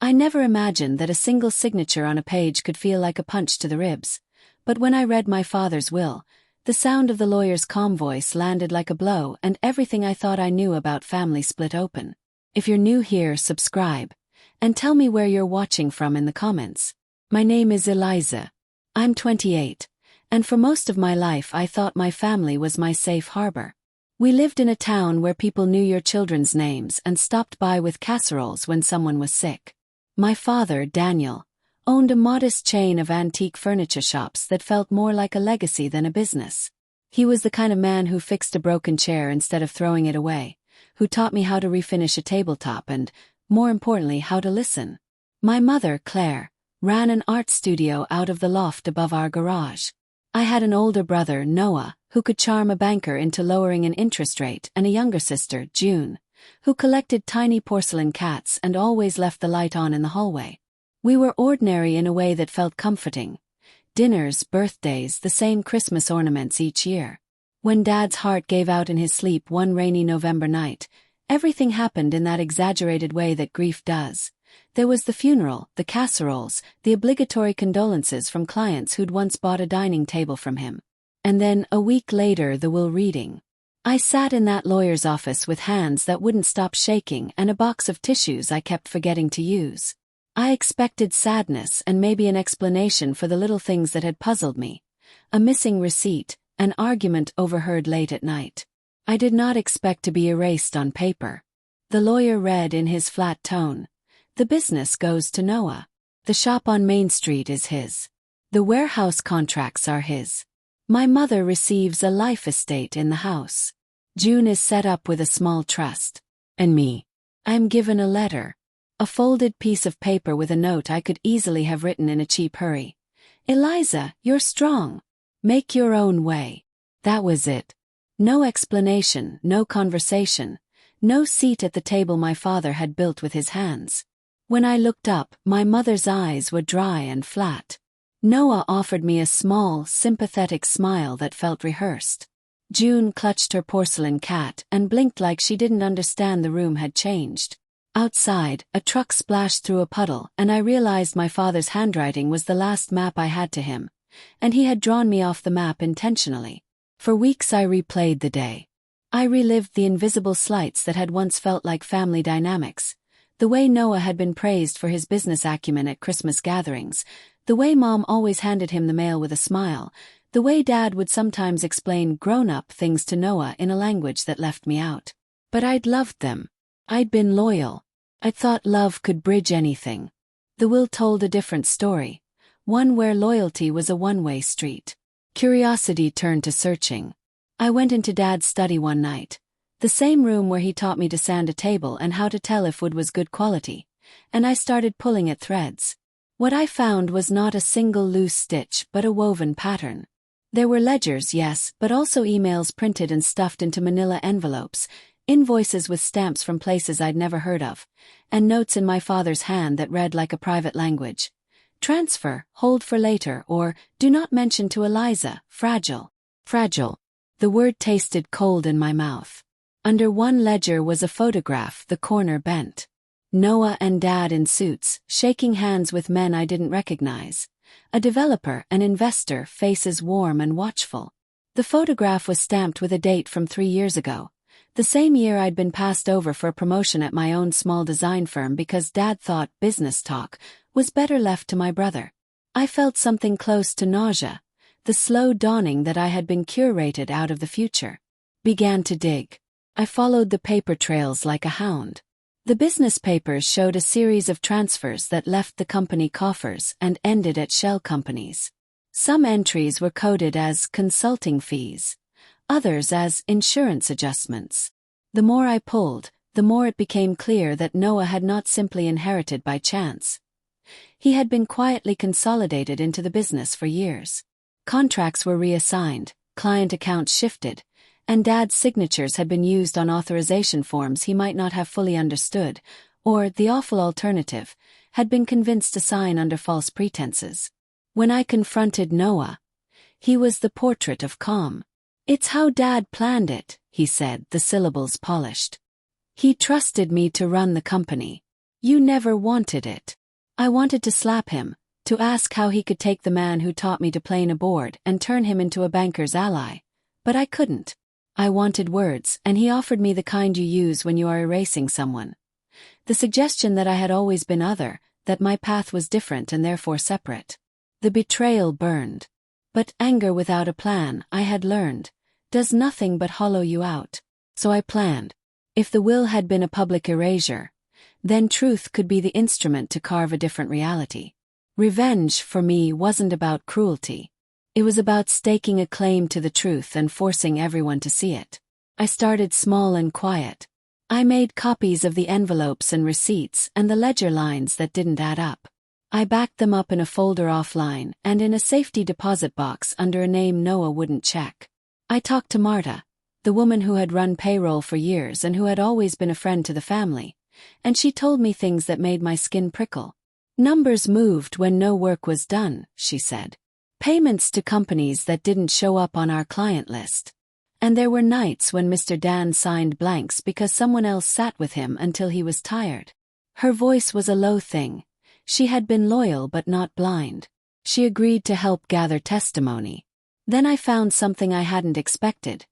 I never imagined that a single signature on a page could feel like a punch to the ribs, but when I read my father's will, the sound of the lawyer's calm voice landed like a blow and everything I thought I knew about family split open. If you're new here, subscribe, and tell me where you're watching from in the comments. My name is Eliza. I'm 28, and for most of my life I thought my family was my safe harbor. We lived in a town where people knew your children's names and stopped by with casseroles when someone was sick. My father, Daniel, owned a modest chain of antique furniture shops that felt more like a legacy than a business. He was the kind of man who fixed a broken chair instead of throwing it away, who taught me how to refinish a tabletop and, more importantly, how to listen. My mother, Claire, ran an art studio out of the loft above our garage. I had an older brother, Noah, who could charm a banker into lowering an interest rate, and a younger sister, June, who collected tiny porcelain cats and always left the light on in the hallway. We were ordinary in a way that felt comforting. Dinners, birthdays, the same Christmas ornaments each year. When Dad's heart gave out in his sleep one rainy November night, everything happened in that exaggerated way that grief does. There was the funeral, the casseroles, the obligatory condolences from clients who'd once bought a dining table from him. And then, a week later, the will reading. I sat in that lawyer's office with hands that wouldn't stop shaking and a box of tissues I kept forgetting to use. I expected sadness and maybe an explanation for the little things that had puzzled me. A missing receipt, an argument overheard late at night. I did not expect to be erased on paper. The lawyer read in his flat tone. The business goes to Noah. The shop on Main Street is his. The warehouse contracts are his. My mother receives a life estate in the house. June is set up with a small trust. And me. I'm given a letter. A folded piece of paper with a note I could easily have written in a cheap hurry. Eliza, you're strong. Make your own way. That was it. No explanation, no conversation, no seat at the table my father had built with his hands. When I looked up, my mother's eyes were dry and flat. Noah offered me a small, sympathetic smile that felt rehearsed. June clutched her porcelain cat and blinked like she didn't understand the room had changed. Outside, a truck splashed through a puddle and I realized my father's handwriting was the last map I had to him, and he had drawn me off the map intentionally. For weeks I replayed the day. I relived the invisible slights that had once felt like family dynamics. The way Noah had been praised for his business acumen at Christmas gatherings, the way Mom always handed him the mail with a smile, the way Dad would sometimes explain grown-up things to Noah in a language that left me out. But I'd loved them. I'd been loyal. I thought love could bridge anything. The will told a different story, one where loyalty was a one-way street. Curiosity turned to searching. I went into Dad's study one night, the same room where he taught me to sand a table and how to tell if wood was good quality, and I started pulling at threads. What I found was not a single loose stitch but a woven pattern. There were ledgers, yes, but also emails printed and stuffed into manila envelopes, invoices with stamps from places I'd never heard of, and notes in my father's hand that read like a private language. Transfer, hold for later, or, do not mention to Eliza, fragile. Fragile. The word tasted cold in my mouth. Under one ledger was a photograph, the corner bent. Noah and Dad in suits, shaking hands with men I didn't recognize. A developer, an investor, faces warm and watchful. The photograph was stamped with a date from 3 years ago. The same year I'd been passed over for a promotion at my own small design firm because Dad thought business talk was better left to my brother. I felt something close to nausea, the slow dawning that I had been curated out of the future. Began to dig. I followed the paper trails like a hound. The business papers showed a series of transfers that left the company coffers and ended at shell companies. Some entries were coded as consulting fees, others as insurance adjustments. The more I pulled, the more it became clear that Noah had not simply inherited by chance. He had been quietly consolidated into the business for years. Contracts were reassigned, client accounts shifted, and Dad's signatures had been used on authorization forms he might not have fully understood, or, the awful alternative, had been convinced to sign under false pretenses. When I confronted Noah, he was the portrait of calm. "It's how Dad planned it," he said, the syllables polished. "He trusted me to run the company. You never wanted it. I wanted to slap him, to ask how he could take the man who taught me to plane a board and turn him into a banker's ally. But I couldn't. I wanted words, and he offered me the kind you use when you are erasing someone. The suggestion that I had always been other, that my path was different and therefore separate. The betrayal burned. But anger without a plan, I had learned, does nothing but hollow you out. So I planned. If the will had been a public erasure, then truth could be the instrument to carve a different reality. Revenge, for me, wasn't about cruelty. It was about staking a claim to the truth and forcing everyone to see it. I started small and quiet. I made copies of the envelopes and receipts and the ledger lines that didn't add up. I backed them up in a folder offline and in a safety deposit box under a name Noah wouldn't check. I talked to Marta, the woman who had run payroll for years and who had always been a friend to the family, and she told me things that made my skin prickle. Numbers moved when no work was done, she said. Payments to companies that didn't show up on our client list. And there were nights when Mr. Dan signed blanks because someone else sat with him until he was tired. Her voice was a low thing. She had been loyal but not blind. She agreed to help gather testimony. Then I found something I hadn't expected.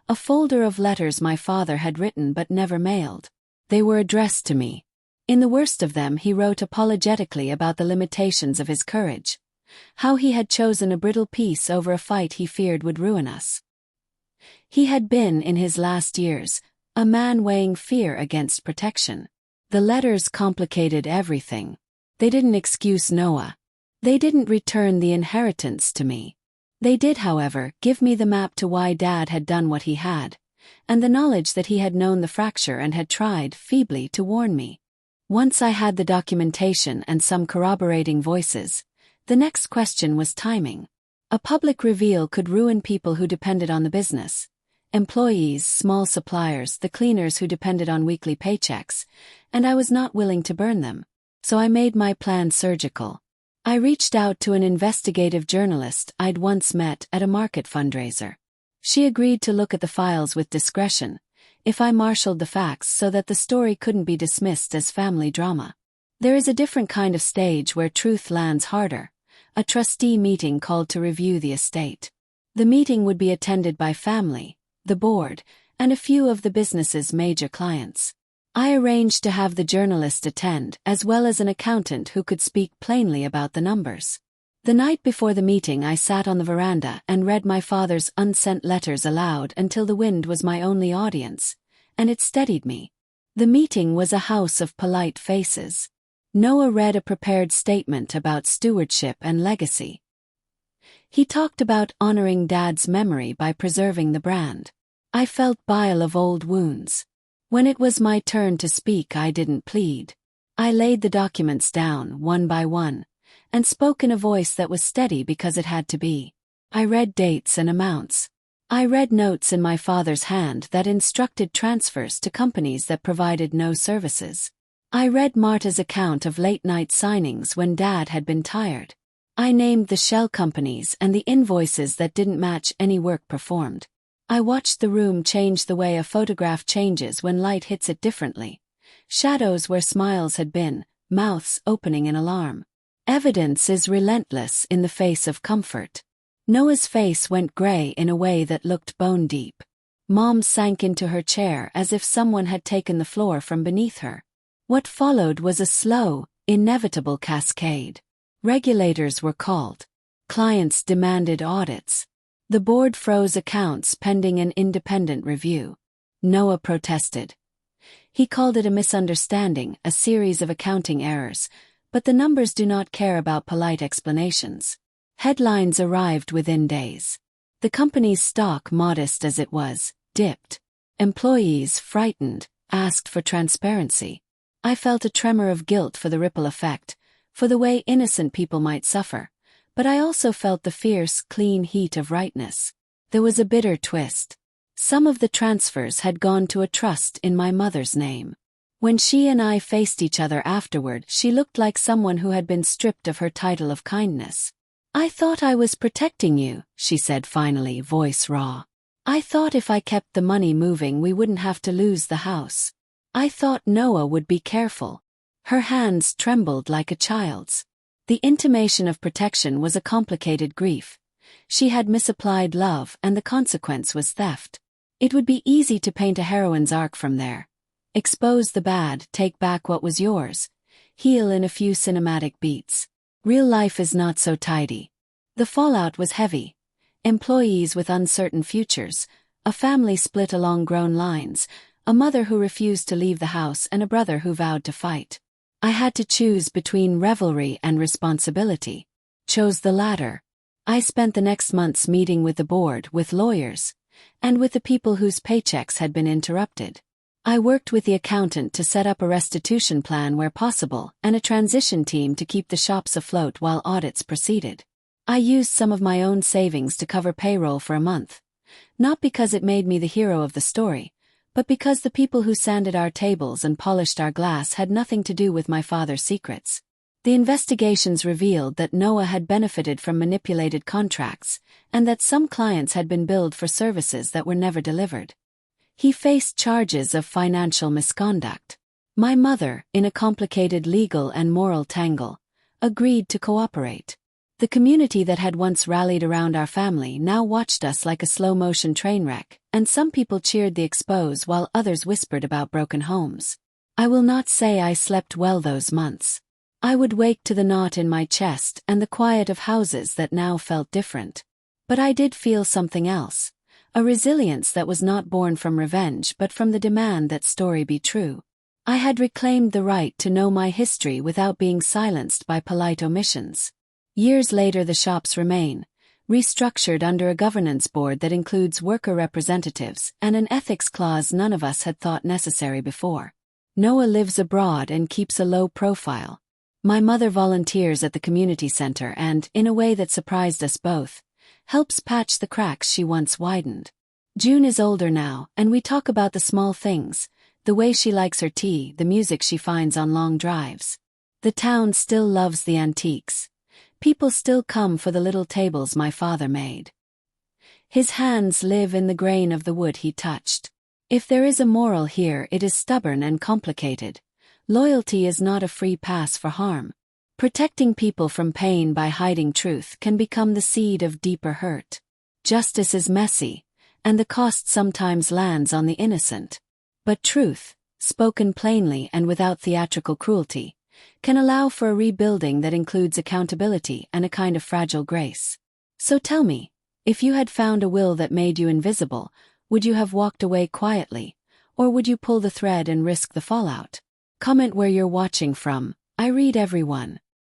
A folder of letters my father had written but never mailed. They were addressed to me. In the worst of them he wrote apologetically about the limitations of his courage. How he had chosen a brittle peace over a fight he feared would ruin us. He had been, in his last years, a man weighing fear against protection. The letters complicated everything. They didn't excuse Noah. They didn't return the inheritance to me. They did, however, give me the map to why Dad had done what he had, and the knowledge that he had known the fracture and had tried, feebly, to warn me. Once I had the documentation and some corroborating voices, the next question was timing. A public reveal could ruin people who depended on the business. Employees, small suppliers, the cleaners who depended on weekly paychecks, and I was not willing to burn them. So I made my plan surgical. I reached out to an investigative journalist I'd once met at a market fundraiser. She agreed to look at the files with discretion, if I marshaled the facts so that the story couldn't be dismissed as family drama. There is a different kind of stage where truth lands harder. A trustee meeting called to review the estate. The meeting would be attended by family, the board, and a few of the business's major clients. I arranged to have the journalist attend as well as an accountant who could speak plainly about the numbers. The night before the meeting I sat on the veranda and read my father's unsent letters aloud until the wind was my only audience, and it steadied me. The meeting was a house of polite faces. Noah read a prepared statement about stewardship and legacy. He talked about honoring Dad's memory by preserving the brand. I felt bile of old wounds. When it was my turn to speak, I didn't plead. I laid the documents down, one by one, and spoke in a voice that was steady because it had to be. I read dates and amounts. I read notes in my father's hand that instructed transfers to companies that provided no services. I read Marta's account of late-night signings when Dad had been tired. I named the shell companies and the invoices that didn't match any work performed. I watched the room change the way a photograph changes when light hits it differently. Shadows where smiles had been, mouths opening in alarm. Evidence is relentless in the face of comfort. Noah's face went gray in a way that looked bone-deep. Mom sank into her chair as if someone had taken the floor from beneath her. What followed was a slow, inevitable cascade. Regulators were called. Clients demanded audits. The board froze accounts pending an independent review. Noah protested. He called it a misunderstanding, a series of accounting errors, but the numbers do not care about polite explanations. Headlines arrived within days. The company's stock, modest as it was, dipped. Employees, frightened, asked for transparency. I felt a tremor of guilt for the ripple effect, for the way innocent people might suffer, but I also felt the fierce, clean heat of rightness. There was a bitter twist. Some of the transfers had gone to a trust in my mother's name. When she and I faced each other afterward, she looked like someone who had been stripped of her title of kindness. "I thought I was protecting you," she said finally, voice raw. "I thought if I kept the money moving we wouldn't have to lose the house. I thought Noah would be careful." Her hands trembled like a child's. The intimation of protection was a complicated grief. She had misapplied love, and the consequence was theft. It would be easy to paint a heroine's arc from there. Expose the bad, take back what was yours. Heal in a few cinematic beats. Real life is not so tidy. The fallout was heavy. Employees with uncertain futures, a family split along grown lines, a mother who refused to leave the house, and a brother who vowed to fight. I had to choose between revelry and responsibility. Chose the latter. I spent the next months meeting with the board, with lawyers, and with the people whose paychecks had been interrupted. I worked with the accountant to set up a restitution plan where possible, and a transition team to keep the shops afloat while audits proceeded. I used some of my own savings to cover payroll for a month. Not because it made me the hero of the story, but because the people who sanded our tables and polished our glass had nothing to do with my father's secrets. The investigations revealed that Noah had benefited from manipulated contracts, and that some clients had been billed for services that were never delivered. He faced charges of financial misconduct. My mother, in a complicated legal and moral tangle, agreed to cooperate. The community that had once rallied around our family now watched us like a slow-motion train wreck, and some people cheered the expose while others whispered about broken homes. I will not say I slept well those months. I would wake to the knot in my chest and the quiet of houses that now felt different. But I did feel something else, a resilience that was not born from revenge but from the demand that story be true. I had reclaimed the right to know my history without being silenced by polite omissions. Years later the shops remain, restructured under a governance board that includes worker representatives and an ethics clause none of us had thought necessary before. Noah lives abroad and keeps a low profile. My mother volunteers at the community center and, in a way that surprised us both, helps patch the cracks she once widened. June is older now, and we talk about the small things, the way she likes her tea, the music she finds on long drives. The town still loves the antiques. People still come for the little tables my father made. His hands live in the grain of the wood he touched. If there is a moral here, it is stubborn and complicated. Loyalty is not a free pass for harm. Protecting people from pain by hiding truth can become the seed of deeper hurt. Justice is messy, and the cost sometimes lands on the innocent. But truth, spoken plainly and without theatrical cruelty, can allow for a rebuilding that includes accountability and a kind of fragile grace. So tell me, if you had found a will that made you invisible, would you have walked away quietly, or would you pull the thread and risk the fallout? Comment where you're watching from. I read everyone.